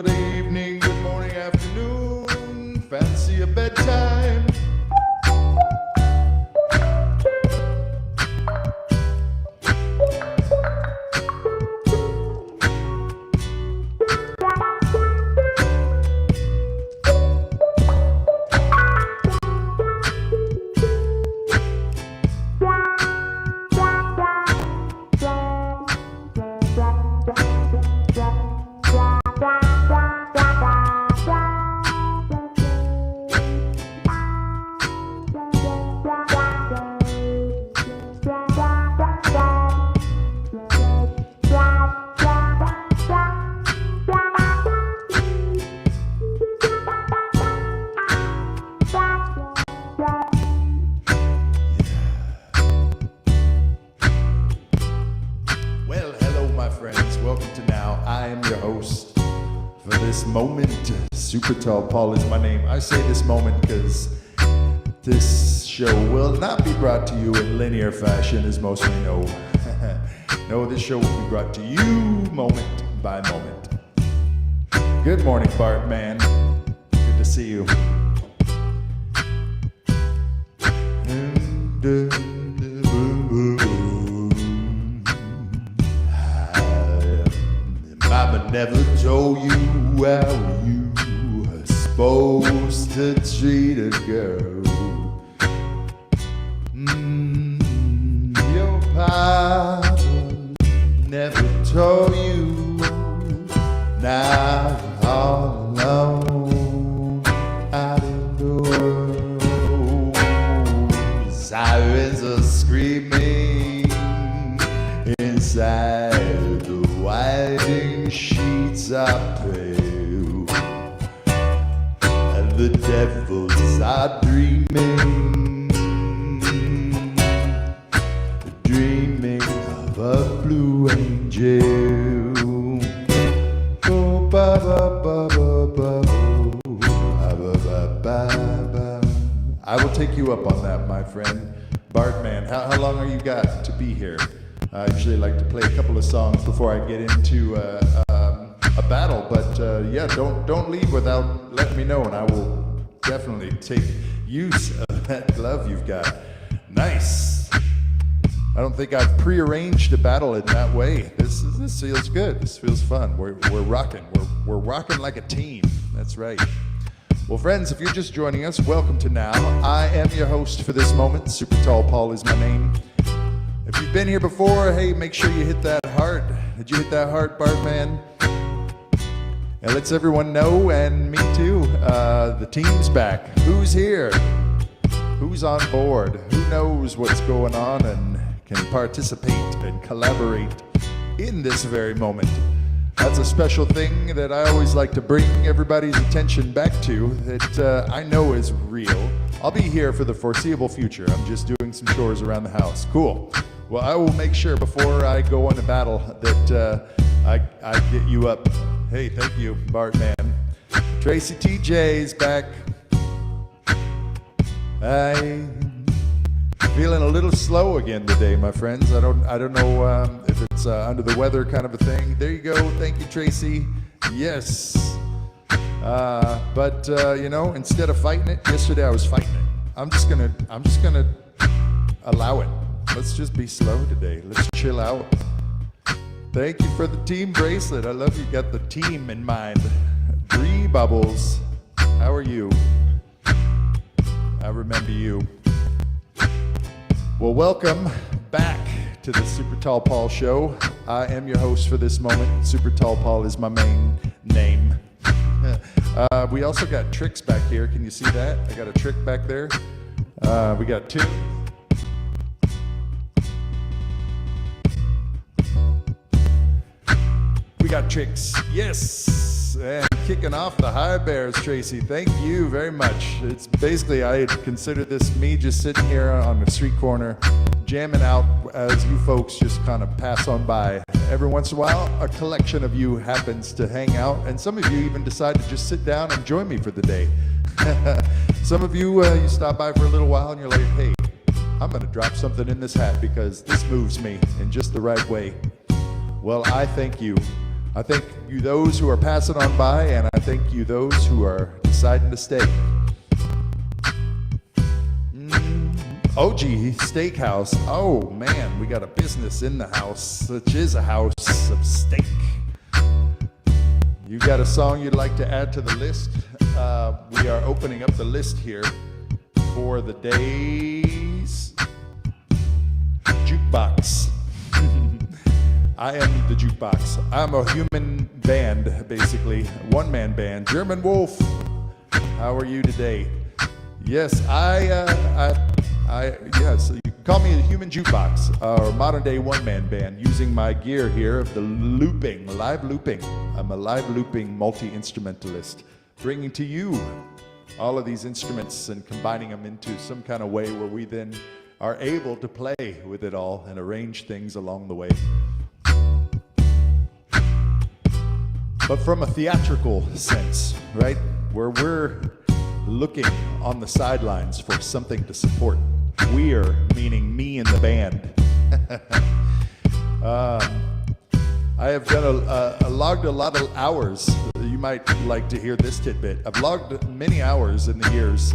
Good evening, good morning, afternoon. Fancy a bedtime? SuperTallPaul is my name. I say this moment because this show will not be brought to you in linear fashion, as most may know. No, this show will be brought to you moment by moment. Good morning, Bart, man. Good to see you. Mama never told you how you supposed to treat a girl. Your papa never told you. Now you're all alone out in the world. Sirens are screaming inside the winding sheets are pale. The devils are dreaming of a blue angel. Oh, ba ba ba ba ba, ba ba ba ba. I will take you up on that, my friend. Bartman, how long are you got to be here? I usually like to play a couple of songs before I get into a battle, but yeah, don't leave without letting me know, and I will definitely take use of that glove you've got. Nice. I don't think I've prearranged a battle in that way. This feels good. This feels fun. We're rocking. We're rocking like a team. That's right. Well, friends, if you're just joining us, welcome to Now. I am your host for this moment. SuperTallPaul is my name. If you've been here before, hey, make sure you hit that heart. Did you hit that heart, Bartman? And lets everyone know, and me too, the team's back. Who's here? Who's on board? Who knows what's going on and can participate and collaborate in this very moment? That's a special thing that I always like to bring everybody's attention back to, that I know is real. I'll be here for the foreseeable future. I'm just doing some chores around the house. Cool. Well, I will make sure before I go into battle that I get you up. Hey, thank you, Bartman. Tracy TJ's back. I'm feeling a little slow again today, my friends. I don't know if it's under the weather kind of a thing. There you go. Thank you, Tracy. Yes. But you know, instead of fighting it, yesterday I was fighting it. I'm just gonna allow it. Let's just be slow today. Let's chill out. Thank you for the team bracelet. I love you got the team in mind. Bree Bubbles, how are you? I remember you. Well, welcome back to the SuperTallPaul show. I am your host for this moment. SuperTallPaul is my main name. We also got tricks back here. Can you see that? I got a trick back there. We got two. We got tricks. Yes. And kicking off the high bears, Tracy. Thank you very much. It's basically, I had considered this me just sitting here on the street corner, jamming out as you folks just kind of pass on by. Every once in a while, a collection of you happens to hang out, and some of you even decide to just sit down and join me for the day. Some of you, you stop by for a little while and you're like, hey, I'm gonna drop something in this hat because this moves me in just the right way. Well, I thank you I thank you those who are passing on by, and I thank you those who are deciding to stay. OG Steakhouse. Oh man, we got a business in the house, which is a house of steak. You got a song you'd like to add to the list? We are opening up the list here for the day's jukebox. I am the jukebox. I'm a human band, basically, one-man band. German Wolf, how are you today? Yes, yes, you can call me a human jukebox, or modern-day one-man band, using my gear here of the looping, live looping. I'm a live looping multi-instrumentalist, bringing to you all of these instruments and combining them into some kind of way where we then are able to play with it all and arrange things along the way. But from a theatrical sense, right, where we're looking on the sidelines for something to support. We're, meaning me and the band. I have done logged a lot of hours. You might like to hear this tidbit. I've logged many hours in the years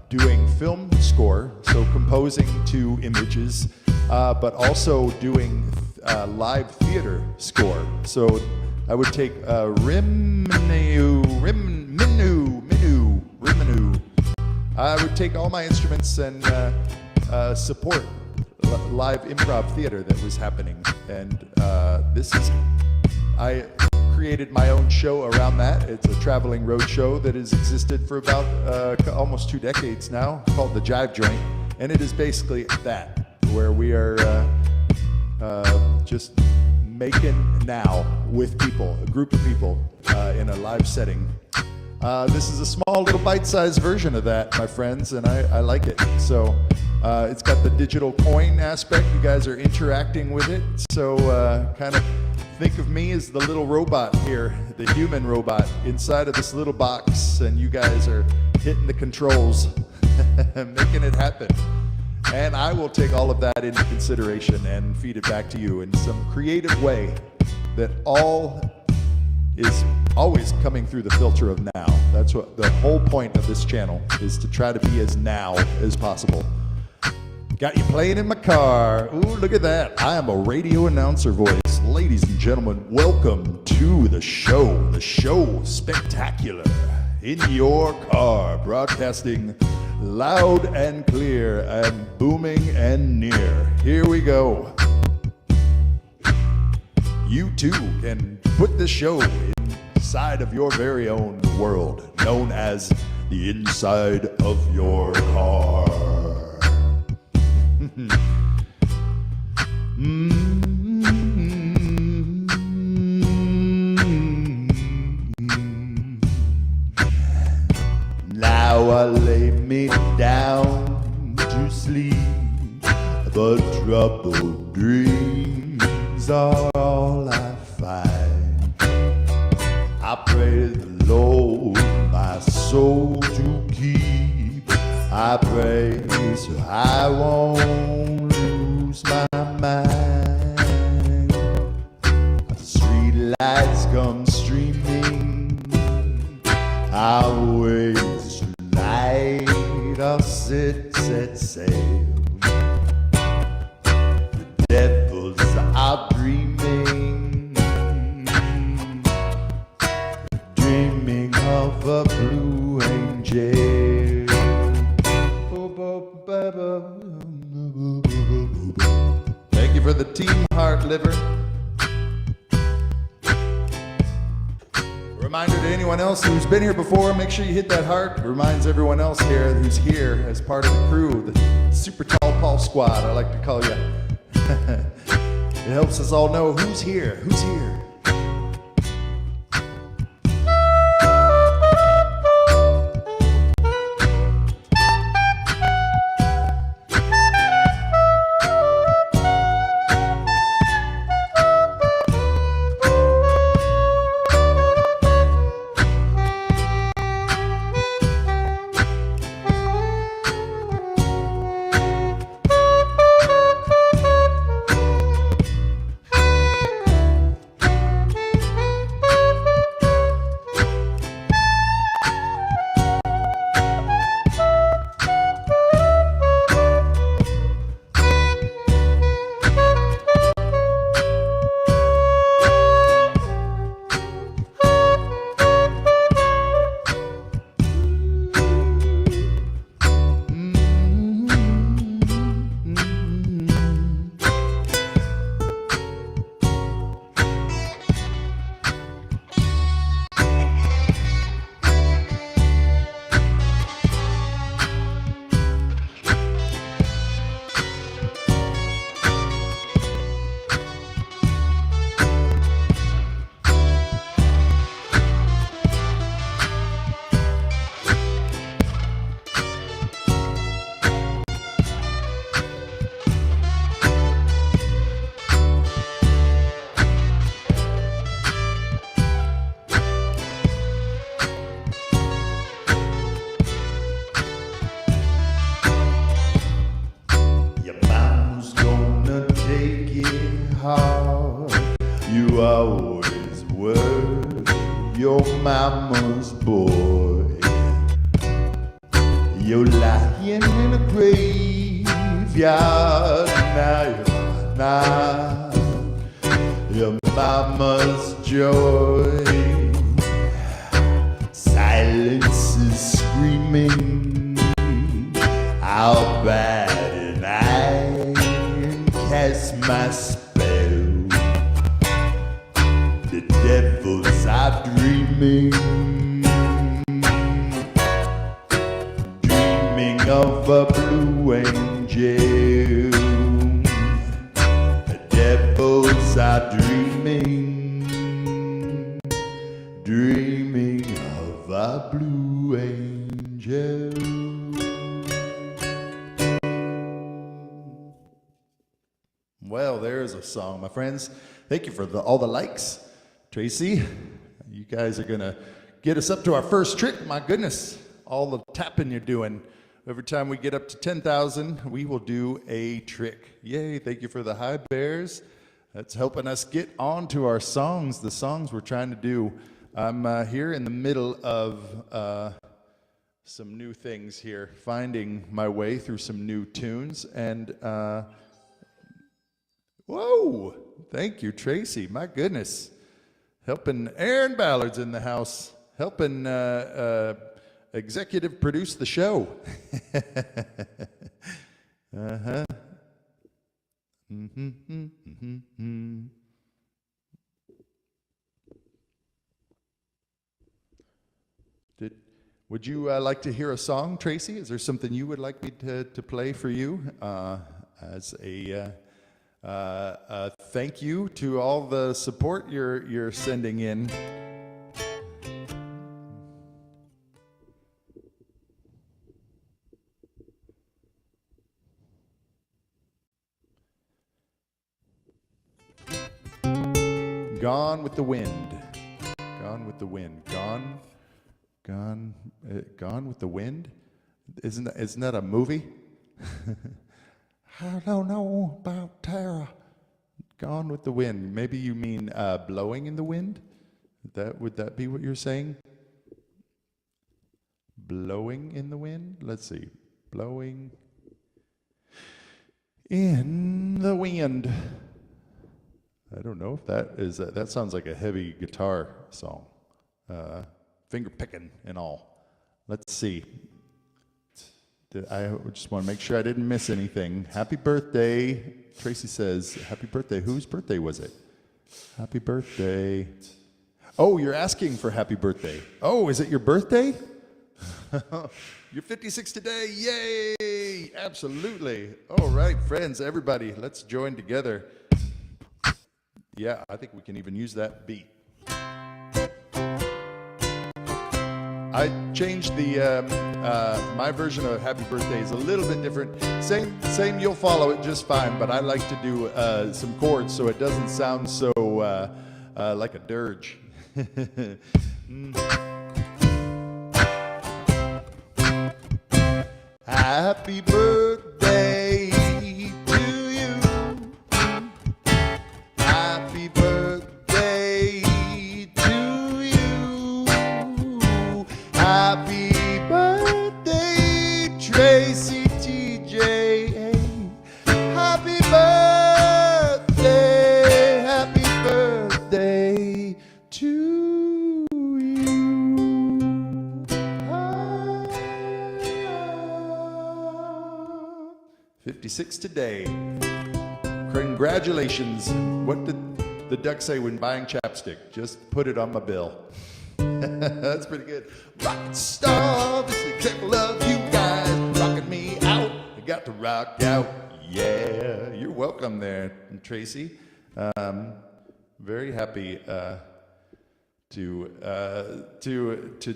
doing film score, so composing to images, but also doing live theater score. So I would take Riminu. I would take all my instruments and support live improv theater that was happening. And I created my own show around that. It's a traveling road show that has existed for about almost 2 decades now, called The Jive Joint. And it is basically that, where we are just making now with people, a group of people in a live setting. This is a small little bite-sized version of that, my friends, and I like it. So it's got the digital coin aspect. You guys are interacting with it. So kind of think of me as the little robot here, the human robot inside of this little box, and you guys are hitting the controls, making it happen. And I will take all of that into consideration and feed it back to you in some creative way that all is always coming through the filter of now. That's what the whole point of this channel is, to try to be as now as possible. Got you playing in my car. Ooh, look at that. I am a radio announcer voice. Ladies and gentlemen, welcome to the show spectacular in your car, broadcasting loud and clear and booming and near. Here we go. You too can put the show inside of your very own world, known as the inside of your car. Now I lay me down to sleep, but troubled dreams are all I find. I pray the Lord my soul to keep. I pray so I won't lose my mind. The street lights come streaming our ways tonight. I'll set sail. The devils are dreaming of a blue angel. Thank you for the team heart, liver. Reminder to anyone else who's been here before, make sure you hit that heart. Reminds everyone else here who's here as part of the crew, the SuperTallPaul squad, I like to call you. It helps us all know who's here, who's here. always were your mama's boy. You're lying in a graveyard now. You're not your mama's joy. Silence is screaming out bad, and I cast my spell. The devils are dreaming of a blue angel. The devils are dreaming of a blue angel. Well, there's a song, my friends. Thank you for all the likes. Tracy, you guys are gonna get us up to our first trick. My goodness, all the tapping you're doing. Every time we get up to 10,000, we will do a trick. Yay, thank you for the high bears. That's helping us get on to our songs, the songs we're trying to do. I'm here in the middle of some new things here, finding my way through some new tunes. And, whoa, thank you, Tracy. My goodness. Helping Aaron Ballard's in the house, helping executive produce the show. Uh-huh. Would you like to hear a song, Tracy? Is there something you would like me to play for you as a thank you to all the support you're sending in? Gone with the wind. Gone with the wind. Gone with the wind. Isn't that a movie? I don't know about Tara. Gone with the wind. Maybe you mean blowing in the wind? Would that be what you're saying? Blowing in the wind? Let's see. Blowing in the wind. I don't know if that sounds like a heavy guitar song. Finger picking and all. Let's see. I just want to make sure I didn't miss anything. Happy birthday. Tracy says, happy birthday. Whose birthday was it? Happy birthday. Oh, you're asking for happy birthday. Oh, is it your birthday? You're 56 today. Yay! Absolutely. All right, friends, everybody, let's join together. Yeah, I think we can even use that beat. I changed my version of Happy Birthday is a little bit different. Same, you'll follow it just fine, but I like to do some chords so it doesn't sound so like a dirge. Happy birthday to you. Happy birthday to you. Happy birthday, Tracy TJ. Happy birthday to you. 56 today. Congratulations. What did the duck say when buying chapstick? Just put it on my bill. That's pretty good. Rock star, this is an example of you guys rocking me out. I got to rock out. Yeah, you're welcome there, Tracy. Very happy to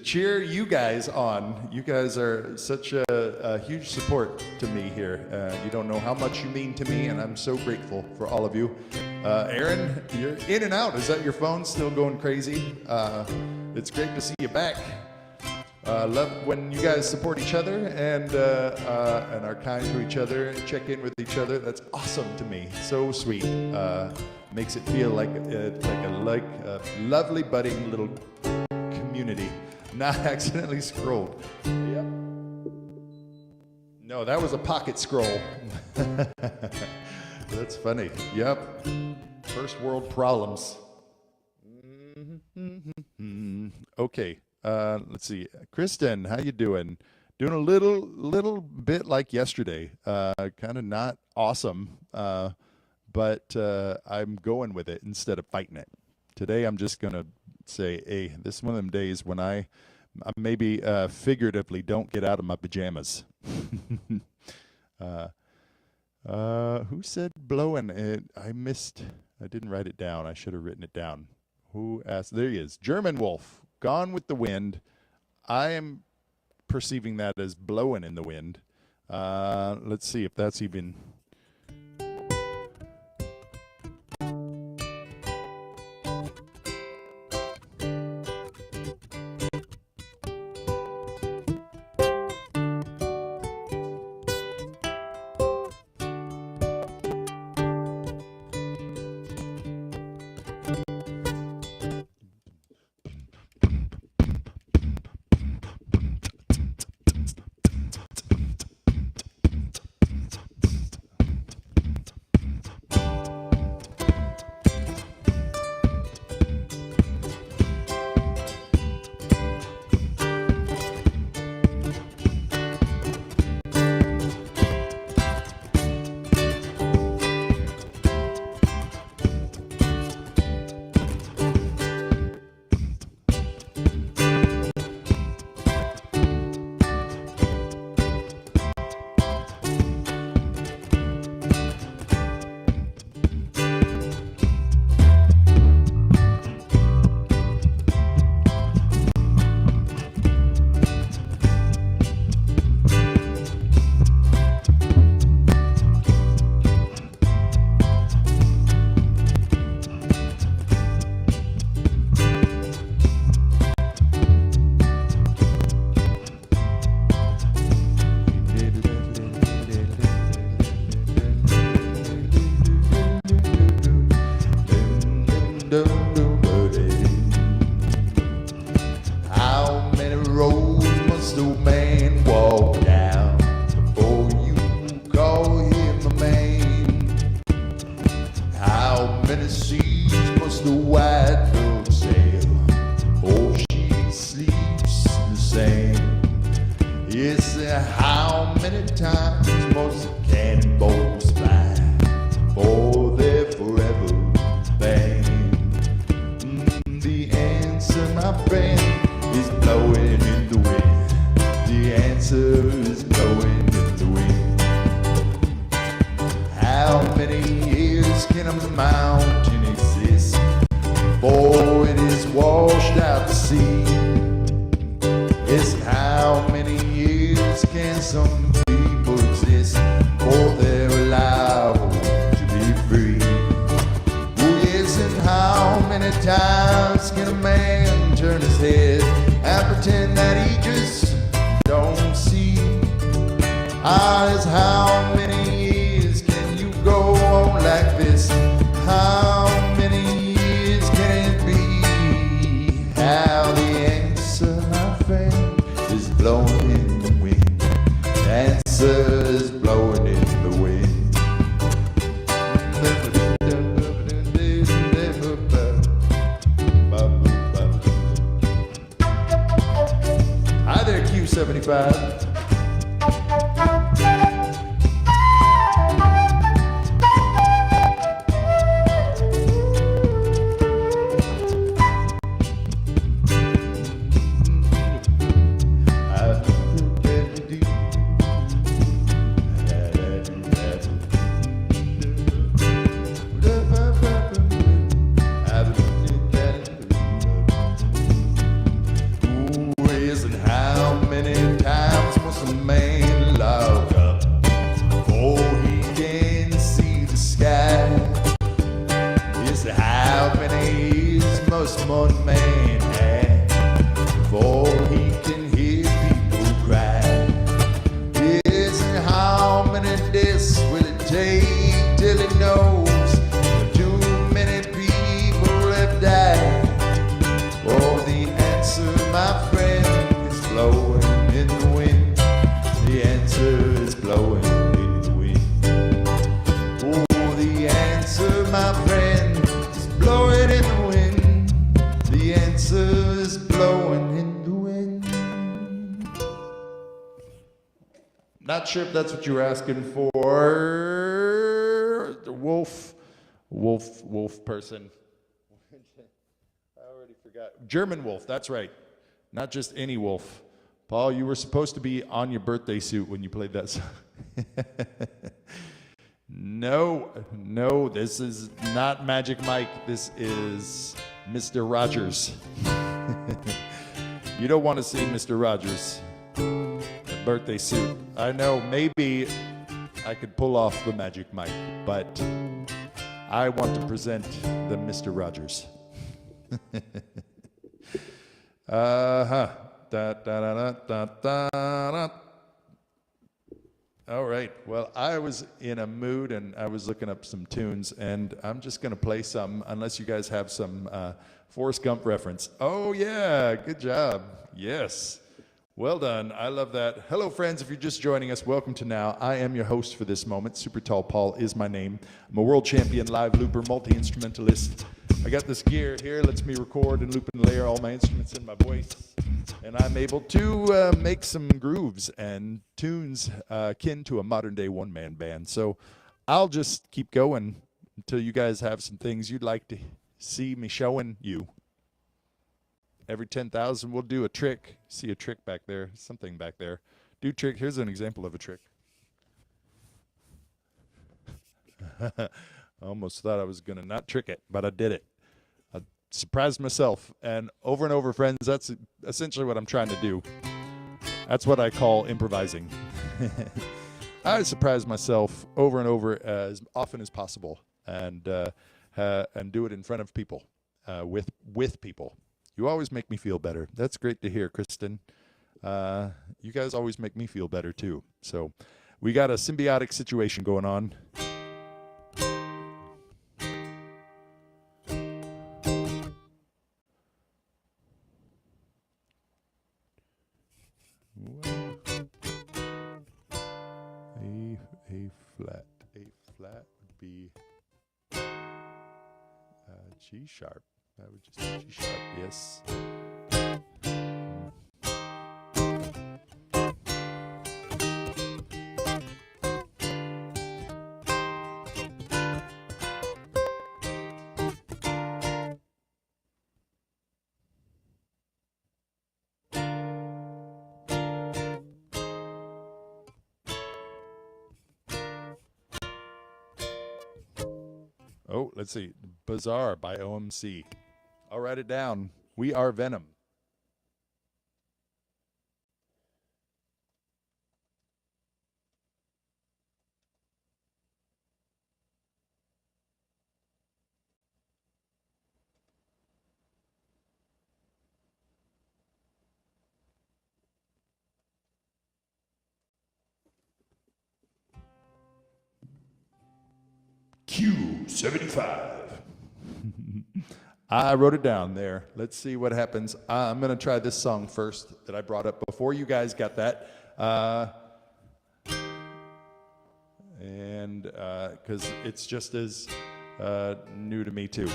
cheer you guys on. You guys are such a huge support to me here. You don't know how much you mean to me, and I'm so grateful for all of you. Aaron, you're in and out. Is that your phone still going crazy? It's great to see you back. Love when you guys support each other and are kind to each other and check in with each other. That's awesome to me. So sweet. Makes it feel like a lovely budding little community. Not accidentally scrolled. Yep. No, that was a pocket scroll. That's funny. Yep. First world problems. Okay. Let's see. Kristen, how you doing? Doing a little bit like yesterday. Kind of not awesome. But I'm going with it instead of fighting it. Today I'm just going to say, hey, this is one of them days when I maybe figuratively don't get out of my pajamas. Who said blowing? I didn't write it down. I should have written it down. Who asked? There he is. German Wolf, Gone with the Wind. I am perceiving that as blowing in the wind. Let's see if that's even... How many roads must a man walk down before you call him a man? How many seas must a white dove sail before she sleeps the same? Yes, how many times must the cannonballs fly before they're forever banned? The answer, my friend, is blowing in the wind. The answer is blowing in the wind. How many years can a mountain exist before it is washed out to sea? Yes, how many years can some people exist before they're allowed to be free? Oh yes, and how many times can a man turn his head and pretend that he just don't see? Yes, how many years can you go on like this? How many years can it be? How the answer, my friend, is blowing in the wind. The answer is blowing in the wind. Hi there, Q75. One man had before he can hear people cry. Yes, and how many deaths will it take till he knows too many Not sure if that's what you were asking for. The wolf person. I already forgot. German wolf, that's right. Not just any wolf. Paul, you were supposed to be on your birthday suit when you played that song. No, this is not Magic Mike. This is Mr. Rogers. You don't want to see Mr. Rogers. Birthday suit. I know maybe I could pull off the Magic Mike, but I want to present the Mr. Rogers. Da, da, da, da, da, da. All right. Well, I was in a mood and I was looking up some tunes, and I'm just going to play some unless you guys have some Forrest Gump reference. Oh, yeah. Good job. Yes. Well done. I love that. Hello, friends. If you're just joining us, welcome to Now. I am your host for this moment. SuperTallPaul is my name. I'm a world champion live looper, multi-instrumentalist. I got this gear here. Lets me record and loop and layer all my instruments in my voice. And I'm able to make some grooves and tunes akin to a modern-day one-man band. So I'll just keep going until you guys have some things you'd like to see me showing you. Every 10,000, we'll do a trick. See a trick back there, something back there. Do trick. Here's an example of a trick. I almost thought I was going to not trick it, but I did it. I surprised myself. And over, friends, that's essentially what I'm trying to do. That's what I call improvising. I surprise myself over and over as often as possible, and do it in front of people, with people. You always make me feel better. That's great to hear, Kristen. You guys always make me feel better, too. So we got a symbiotic situation going on. A flat would be G sharp. That would just be G sharp, yes. Oh, let's see. Bazaar by OMC. I'll write it down. We Are Venom. Q75. I wrote it down there. Let's see what happens. I'm going to try this song first that I brought up before you guys got that. And because it's just as new to me, too.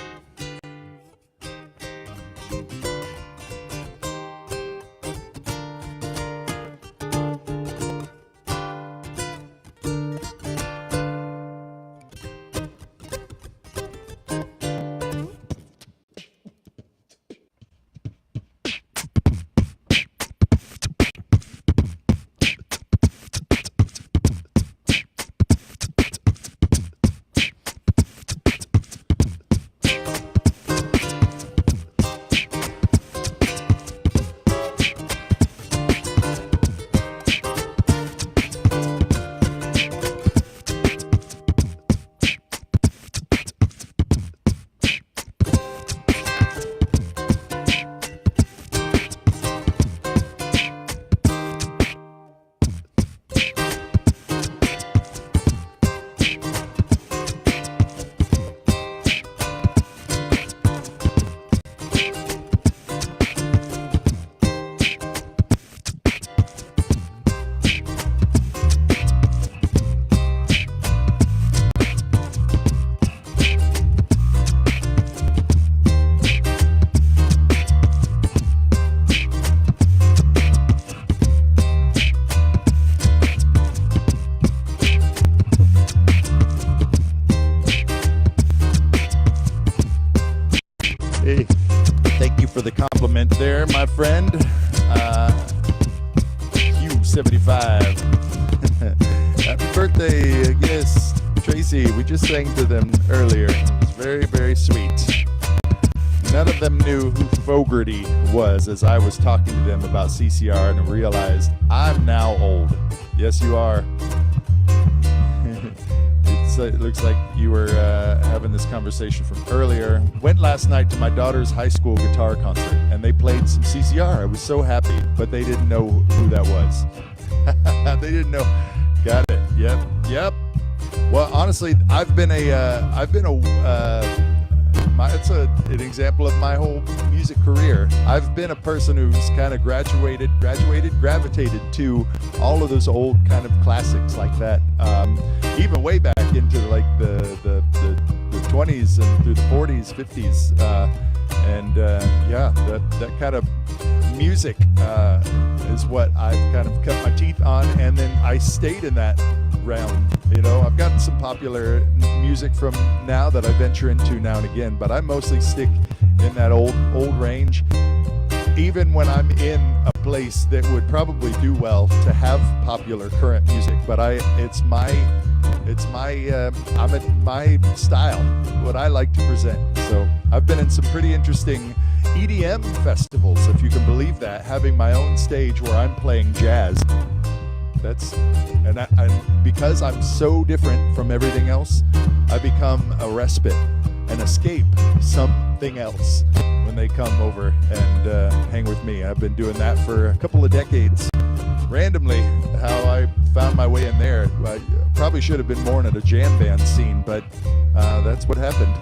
the compliment there, my friend. Q75. Happy birthday, yes, Tracy. We just sang to them earlier. It was very, very sweet. None of them knew who Fogarty was as I was talking to them about CCR and realized I'm now old. Yes, you are. It looks like you were having this conversation from earlier. Went last night to my daughter's high school guitar concert, and they played some CCR. I was so happy, but they didn't know who that was. They didn't know. Got it. Yep. Well, honestly, it's an example of my whole music career. I've been a person who's kind of gravitated to all of those old kind of classics like that. Even way back into like the 20s and through the 40s, 50s, that kind of music is what I've kind of cut my teeth on, and then I stayed in that realm. You know, I've got some popular music from now that I venture into now and again, but I mostly stick in that old range. Even when I'm in a place that would probably do well to have popular current music, but it's my style, what I like to present. So I've been in some pretty interesting EDM festivals, if you can believe that, having my own stage where I'm playing jazz. Because I'm so different from everything else, I become a respite, an escape, something else when they come over and hang with me. I've been doing that for a couple of decades. Randomly, how I found my way in there. I probably should have been born at a jam band scene, but that's what happened.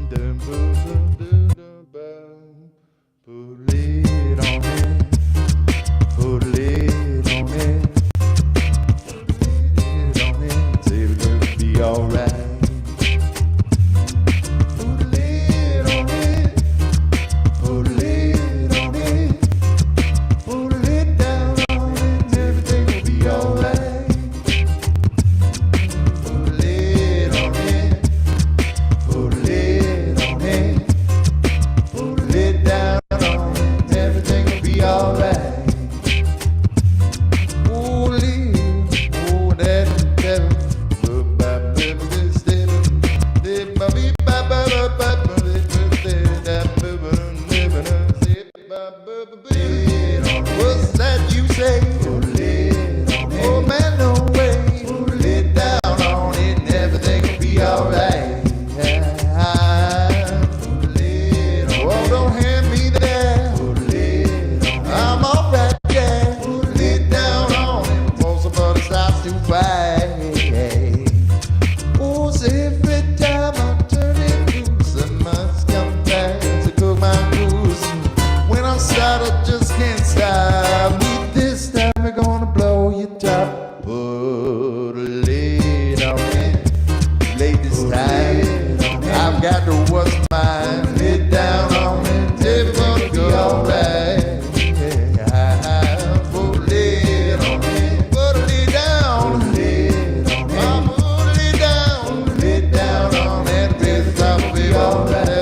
Put it on it. Put it on it. Put it on it. Say it'll be alright. Put it on it. Put it on it. Put it down on it. Everything will be alright. Put it on it. Put it on it. Put it down on it. Everything will be alright. What's that you say? Oh man, no way. Put it down on it and everything will be alright. Oh, don't hand me that. I'm alright, yeah. Put it down on it before somebody starts to fight. Oh, so every time I turn it loose, I must come back to cook my goose. When I start, I just can't stop. This time we're gonna blow your top. Put a lid on it. Late this time, I've got to what's mine. Lid down on it. Everybody be alright. Put a lid on it. Put a lid down. Put a lid down. Put a lid down on it. This time will be alright.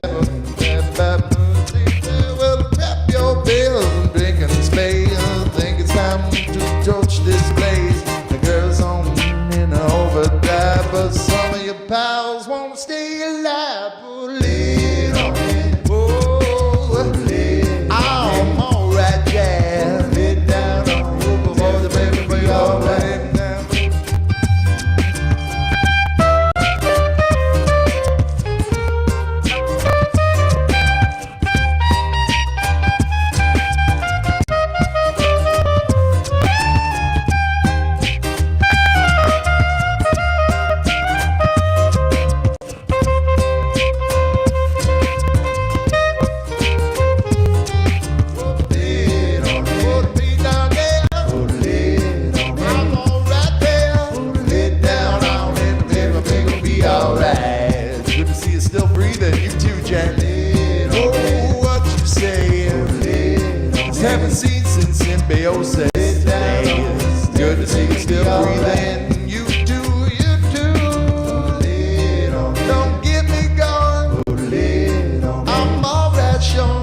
Well, tap your bills and drink and spade. Think it's time to torch this blaze. The girls on in overdrive, but some of your pals won't stay alive. Put a lid on it. Oh, I'm alright, yeah. Lid down on it before the baby be alright. Haven't seen since symbiosis days. Good to see you still breathing. You do. Don't get me going. I'm alright, Sean.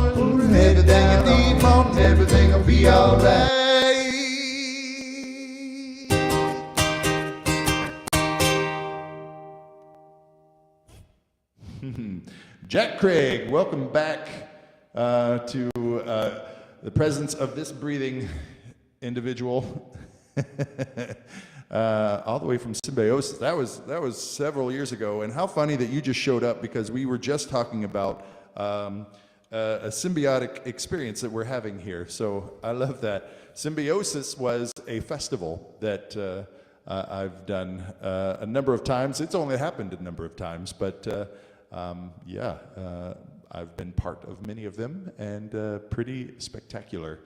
be alright. Jack Craig, welcome back to the presence of this breathing individual. All the way from Symbiosis. That was several years ago. And how funny that you just showed up, because we were just talking about a symbiotic experience that we're having here. So I love that. Symbiosis was a festival that I've done a number of times. It's only happened a number of times, but I've been part of many of them, and pretty spectacular.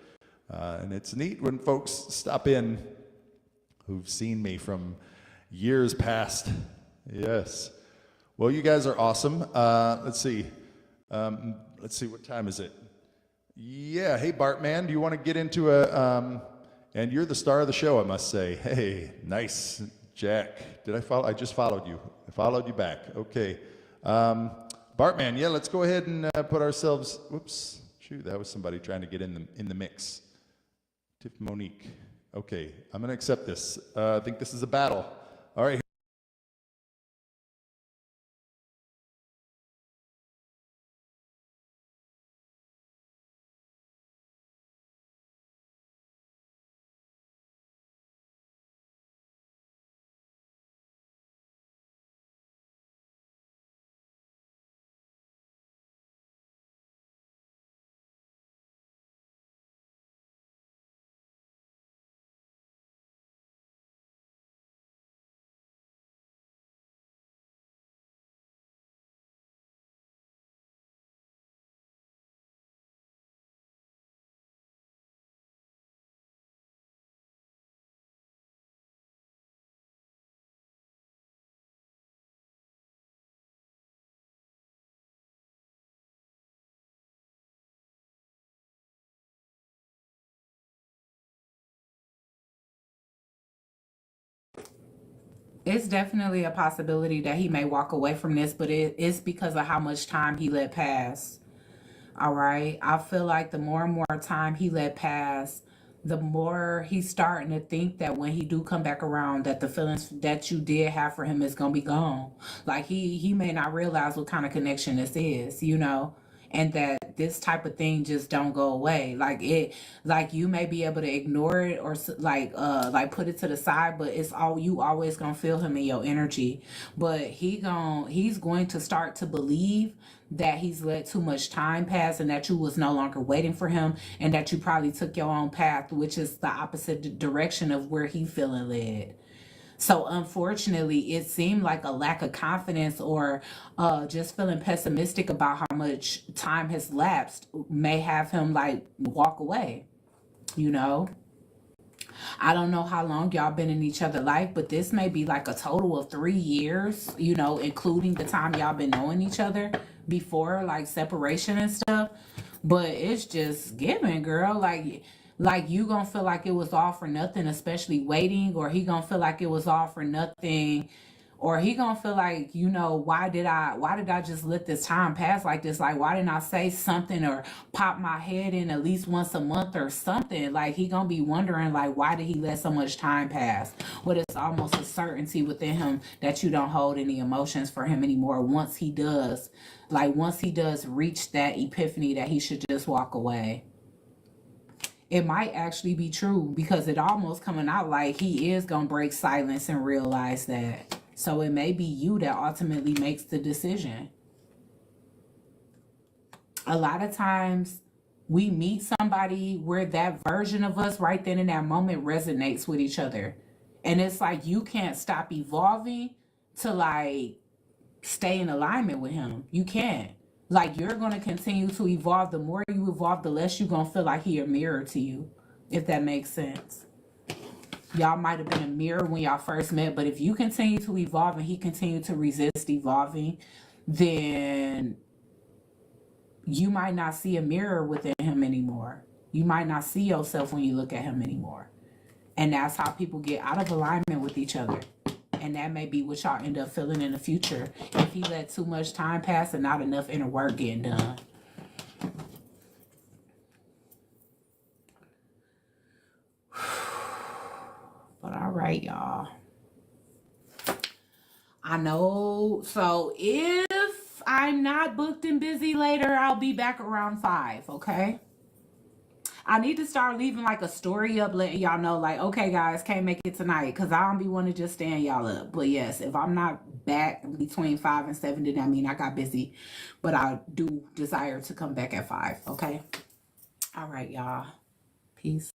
And it's neat when folks stop in who've seen me from years past. Yes. Well, you guys are awesome. Let's see, what time is it? Yeah, hey Bartman, do you want to get into and you're the star of the show, I must say. Hey, nice, Jack. Did I follow? I just followed you. I followed you back. Okay. Bartman, yeah, let's go ahead and put ourselves, whoops, shoot, that was somebody trying to get in the mix. Tiff Monique. Okay, I'm gonna accept this. I think this is a battle. All right. It's definitely a possibility that he may walk away from this, but it's because of how much time he let pass. All right. I feel like the more and more time he let pass, the more he's starting to think that when he do come back around, that the feelings that you did have for him is gonna be gone. Like he may not realize what kind of connection this is, and that this type of thing just don't go away. Like you may be able to ignore it or like put it to the side, but it's all you always gonna feel him in your energy. But he's going to start to believe that he's let too much time pass and that you was no longer waiting for him, and that you probably took your own path, which is the opposite direction of where he feeling led. So unfortunately, it seemed like a lack of confidence, or just feeling pessimistic about how much time has lapsed, may have him like walk away. You know, I don't know how long y'all been in each other's life, but this may be like a total of 3 years, including the time y'all been knowing each other before like separation and stuff. But it's just giving, girl. Like you gonna feel like it was all for nothing, especially waiting, or he gonna feel like it was all for nothing, or he gonna feel like, why did I just let this time pass like this? Like, why didn't I say something or pop my head in at least once a month or something? Like, he gonna be wondering, like, why did he let so much time pass? But it's almost a certainty within him that you don't hold any emotions for him anymore. Once he does reach that epiphany that he should just walk away. It might actually be true, because it almost coming out like he is gonna break silence and realize that. So it may be you that ultimately makes the decision. A lot of times we meet somebody where that version of us right then in that moment resonates with each other. And it's like you can't stop evolving to like stay in alignment with him. You can't. Like, you're going to continue to evolve. The more you evolve, the less you're going to feel like he a mirror to you, if that makes sense. Y'all might have been a mirror when y'all first met, but if you continue to evolve and he continue to resist evolving, then you might not see a mirror within him anymore. You might not see yourself when you look at him anymore. And that's how people get out of alignment with each other. And that may be what y'all end up feeling in the future if he let too much time pass and not enough inner work getting done. right, y'all. I know. So if I'm not booked and busy later, I'll be back around 5, okay? I need to start leaving like a story up letting y'all know, like, okay, guys, can't make it tonight because I don't be wanting to just stand y'all up. But yes, if I'm not back between 5 and 7, then that mean I got busy. But I do desire to come back at 5, okay? All right, y'all. Peace.